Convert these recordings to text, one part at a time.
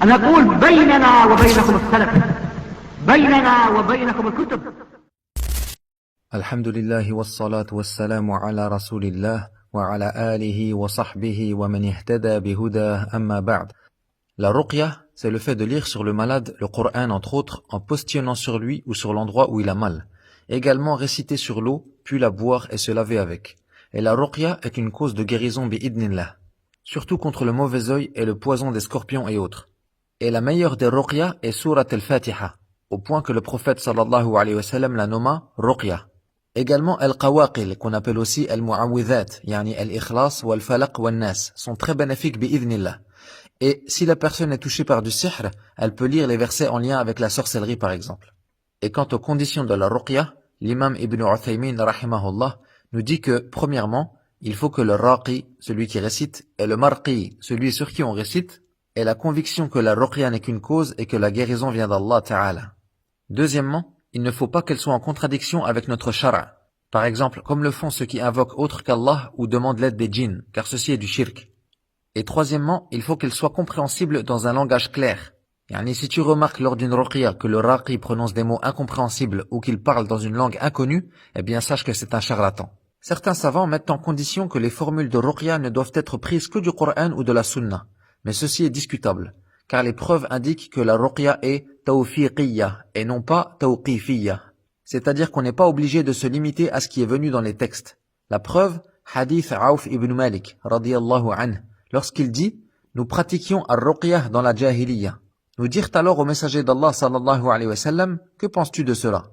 أنا أقول بيننا وبينكم السلف، بيننا وبينكم الكتب. الحمد لله والصلاة والسلام على رسول الله وعلى آله وصحبه ومن اهتدى بهداه أما بعد. La ruqya, c'est le fait de lire sur le malade le Coran entre autres en positionnant sur lui ou sur l'endroit où il a mal. Également réciter sur l'eau, puis la boire et se laver avec. Et la ruqya est une cause de guérison bi'idnillah, surtout contre le mauvais œil et le poison des scorpions et autres. Et la meilleure des ruqya est Surat al-Fatiha, au point que le prophète sallallahu alayhi wa sallam la nomma ruqya. Également al-Qawaqil, qu'on appelle aussi al-Mu'awwidhat, yani al-Ikhlas ou al-Falaq ou al-Nas, sont très bénéfiques bi'idnillah. Et si la personne est touchée par du sihr, elle peut lire les versets en lien avec la sorcellerie par exemple. Et quant aux conditions de la ruqya, l'imam Ibn Uthaymin rahimahullah nous dit que, premièrement, il faut que le raqi, celui qui récite, et le marqi, celui sur qui on récite, ait la conviction que la ruqya n'est qu'une cause et que la guérison vient d'Allah Ta'ala. Deuxièmement, il ne faut pas qu'elle soit en contradiction avec notre shara'. Par exemple, comme le font ceux qui invoquent autre qu'Allah ou demandent l'aide des djinns, car ceci est du shirk. Et troisièmement, il faut qu'elle soit compréhensible dans un langage clair. Yani, si tu remarques lors d'une ruqya que le raqi prononce des mots incompréhensibles ou qu'il parle dans une langue inconnue, eh bien sache que c'est un charlatan. Certains savants mettent en condition que les formules de ruqya ne doivent être prises que du Coran ou de la Sunna. Mais ceci est discutable, car les preuves indiquent que la ruqya est tawfiqiyya et non pas tawqifiyya. C'est-à-dire qu'on n'est pas obligé de se limiter à ce qui est venu dans les textes. La preuve, hadith Auf ibn Malik, radiyallahu anhu, lorsqu'il dit « Nous pratiquions ar-ruqya dans la jahiliya ». Nous dirent alors au messager d'Allah sallallahu alayhi wa sallam « Que penses-tu de cela ?»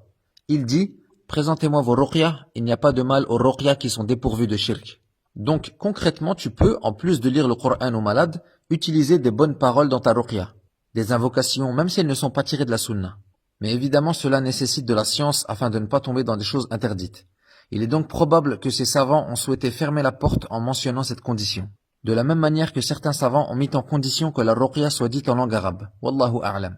Il dit « Présentez-moi vos ruqya, il n'y a pas de mal aux ruqya qui sont dépourvus de shirk. » Donc concrètement tu peux, en plus de lire le Coran aux malades, utiliser des bonnes paroles dans ta ruqya, des invocations même si elles ne sont pas tirées de la sunna. Mais évidemment cela nécessite de la science afin de ne pas tomber dans des choses interdites. Il est donc probable que ces savants ont souhaité fermer la porte en mentionnant cette condition. De la même manière que certains savants ont mis en condition que la ruqya soit dite en langue arabe. Wallahu a'lam.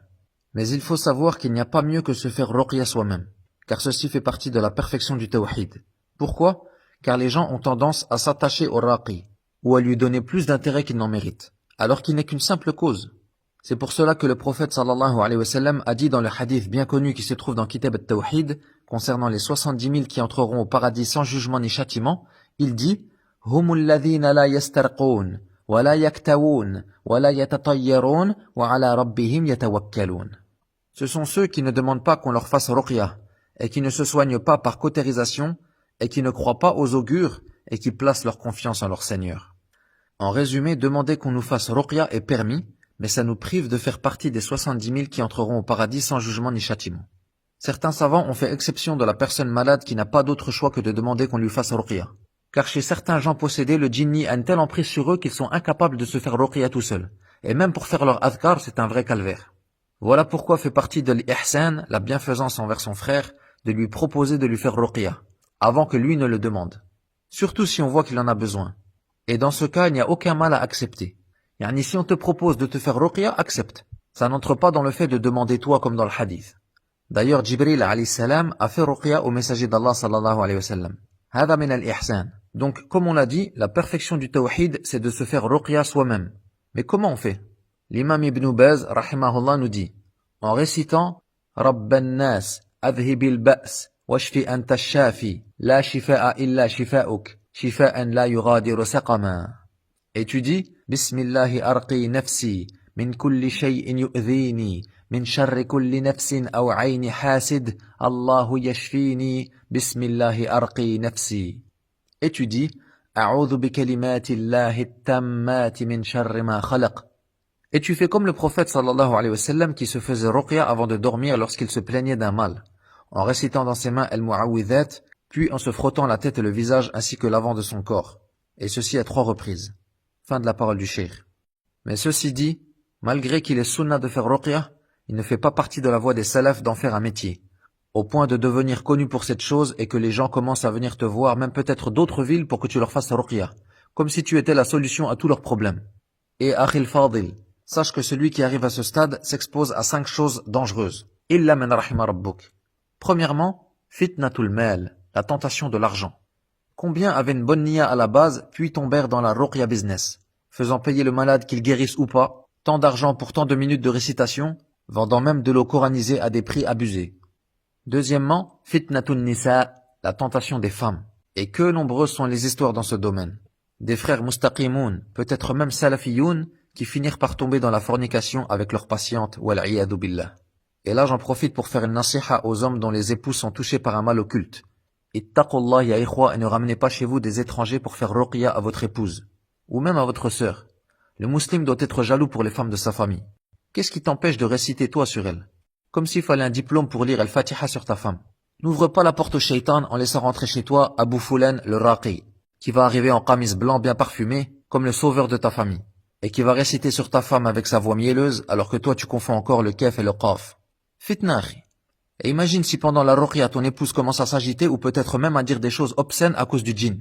Mais il faut savoir qu'il n'y a pas mieux que se faire ruqya soi-même, car ceci fait partie de la perfection du tawhid. Pourquoi ? Car les gens ont tendance à s'attacher au raqi, ou à lui donner plus d'intérêt qu'il n'en mérite, alors qu'il n'est qu'une simple cause. C'est pour cela que le prophète sallallahu alayhi wa sallam a dit dans le hadith bien connu qui se trouve dans Kitab al-Tawhid, concernant les 70 000 qui entreront au paradis sans jugement ni châtiment, il dit « Hum alladhina la yastarqoun, wa la yaktawoun, wa la yatatayyarun, wa ala rabbihim yatawakkalun » Ce sont ceux qui ne demandent pas qu'on leur fasse ruqya, et qui ne se soignent pas par cautérisation, et qui ne croient pas aux augures, et qui placent leur confiance en leur Seigneur. En résumé, demander qu'on nous fasse ruqya est permis, mais ça nous prive de faire partie des 70 000 qui entreront au paradis sans jugement ni châtiment. Certains savants ont fait exception de la personne malade qui n'a pas d'autre choix que de demander qu'on lui fasse ruqya. Car chez certains gens possédés, le djinni a une telle emprise sur eux qu'ils sont incapables de se faire ruqya tout seuls. Et même pour faire leur adhkar, c'est un vrai calvaire. Voilà pourquoi fait partie de l'ihsan, la bienfaisance envers son frère, de lui proposer de lui faire ruqya, avant que lui ne le demande. Surtout si on voit qu'il en a besoin. Et dans ce cas, il n'y a aucun mal à accepter. Yani si on te propose de te faire ruqya, accepte. Ça n'entre pas dans le fait de demander toi comme dans le hadith. D'ailleurs, Jibril alayhi salam a fait ruqya au messager d'Allah sallallahu alayhi wa sallam. Hada min al-ihsan. Donc, comme on l'a dit, la perfection du tawhid, c'est de se faire ruqya soi-même. Mais comment on fait? L'imam Ibn Baz, rahimahullah, nous dit, en récitant Rabban nas, adhibil ba's, washfi anta shafi, la shifa'a illa shifa'uk, shifa'an la yughadiru saqama. Et tu dis, Bismillahi arqi nafsi, min kulli shay'in yu'dhini, min sharri kulli nafsin aw ayni hasid, Allahu yashfini, Bismillahi arqi nafsi. Et tu dis, A'udhu bi kalimatillahi tammati min sharri ma khalaq. Et tu fais comme le prophète sallallahu alayhi wa sallam qui se faisait ruqya avant de dormir lorsqu'il se plaignait d'un mal, en récitant dans ses mains al-mu'awwidhat, puis en se frottant la tête et le visage ainsi que l'avant de son corps, et ceci à 3 reprises. Fin de la parole du cheikh. Mais ceci dit, malgré qu'il est sunna de faire ruqya, il ne fait pas partie de la voie des salafs d'en faire un métier, au point de devenir connu pour cette chose et que les gens commencent à venir te voir, même peut-être d'autres villes pour que tu leur fasses ruqya, comme si tu étais la solution à tous leurs problèmes. Et akhil fadil, sache que celui qui arrive à ce stade s'expose à 5 choses dangereuses. Illa man rahima rabbuk. Premièrement, fitnatul mal, la tentation de l'argent. Combien avaient une bonne niya à la base, puis tombèrent dans la ruqya business, faisant payer le malade qu'il guérisse ou pas, Tant d'argent pour tant de minutes de récitation, vendant même de l'eau coranisée à des prix abusés. Deuxièmement, fitnatun nisa, la tentation des femmes. Et que nombreuses sont les histoires dans ce domaine. Des frères mustaqimoun, peut-être même salafiyoun, qui finirent par tomber dans la fornication avec leurs patientes, wal'iyadu billah. Et là j'en profite pour faire une nasiha aux hommes dont les épouses sont touchés par un mal occulte. Ittaqullah ya ikhwa, et ne ramenez pas chez vous des étrangers pour faire ruqya à votre épouse, ou même à votre sœur. Le musulman doit être jaloux pour les femmes de sa famille. Qu'est-ce qui t'empêche de réciter toi sur elle? Comme s'il fallait un diplôme pour lire Al-Fatiha sur ta femme. N'ouvre pas la porte au shaitan en laissant rentrer chez toi Abu Fulan le Raqi, qui va arriver en qamis blanc bien parfumé, comme le sauveur de ta famille, et qui va réciter sur ta femme avec sa voix mielleuse, alors que toi tu confonds encore le kef et le qaf. Fitna. Et imagine si pendant la ruqya ton épouse commence à s'agiter ou peut-être même à dire des choses obscènes à cause du djinn.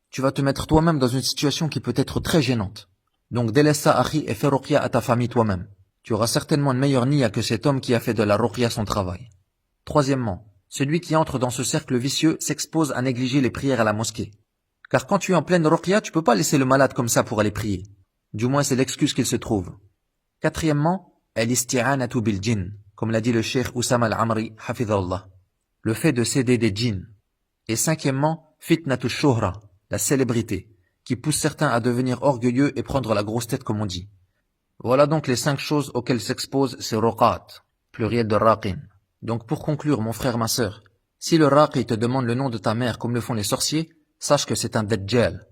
Tu vas te mettre toi-même dans une situation qui peut être très gênante. Donc délaisse ça, akhi, et fais ruqya à ta famille toi-même. Tu auras certainement une meilleure niya que cet homme qui a fait de la ruqya son travail. Troisièmement, celui qui entre dans ce cercle vicieux s'expose à négliger les prières à la mosquée. Car quand tu es en pleine ruqya, tu peux pas laisser le malade comme ça pour aller prier. Du moins c'est l'excuse qu'il se trouve. Quatrièmement, al-isti'anatu bil djinn, comme l'a dit le cheikh Oussama al-Amri, hafidhallah. Le fait de céder des djinns. Et cinquièmement, fitnatu shuhra, la célébrité, qui pousse certains à devenir orgueilleux et prendre la grosse tête comme on dit. Voilà donc les 5 choses auxquelles s'exposent ces ruqat, pluriel de raqin. Donc pour conclure, mon frère, ma sœur, si le raqi te demande le nom de ta mère comme le font les sorciers, sache que c'est un dajjal.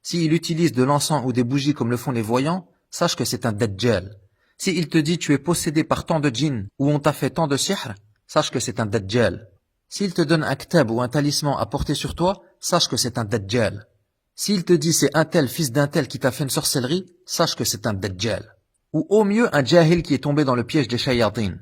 S'il utilise de l'encens ou des bougies comme le font les voyants, sache que c'est un dajjal. S'il te dit tu es possédé par tant de djinns ou on t'a fait tant de sihr, sache que c'est un dajjal. S'il te donne un ktab ou un talisman à porter sur toi, sache que c'est un dajjal. S'il te dit c'est un tel fils d'un tel qui t'a fait une sorcellerie, sache que c'est un dajjal. Ou au mieux un jahil qui est tombé dans le piège des shayatin.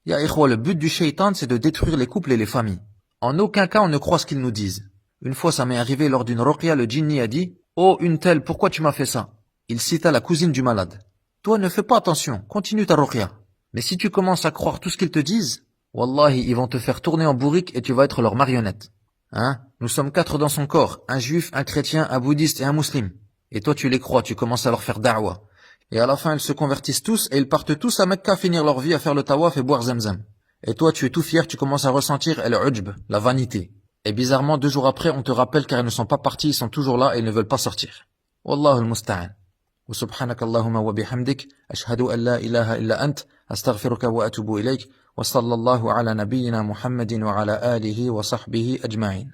Ya ikhwa, le but du shaitan c'est de détruire les couples et les familles. En aucun cas on ne croit ce qu'ils nous disent. Une fois ça m'est arrivé lors d'une ruqya, le djinni a dit « Oh une telle, pourquoi tu m'as fait ça ?» Il cita la cousine du malade. Toi ne fais pas attention, continue ta ruqya. Mais si tu commences à croire tout ce qu'ils te disent, wallahi ils vont te faire tourner en bourrique et tu vas être leur marionnette. Hein? Nous sommes 4 dans son corps, un juif, un chrétien, un bouddhiste et un musulman. Et toi tu les crois, tu commences à leur faire da'wa. Et à la fin ils se convertissent tous et ils partent tous à Mecca finir leur vie à faire le tawaf et boire zemzem. Et toi tu es tout fier, tu commences à ressentir al-ujb, la vanité. Et bizarrement 2 jours après on te rappelle car ils ne sont pas partis, ils sont toujours là et ils ne veulent pas sortir. Wallahu al-musta'an. Wa subhanaka Allahumma wa bihamdik, ashhadu an la ilaha illa ant, astaghfiruka wa atubu ilayk, wa sallallahu ala nabiyyina Muhammadin wa ala alihi wa sahbihi ajma'in.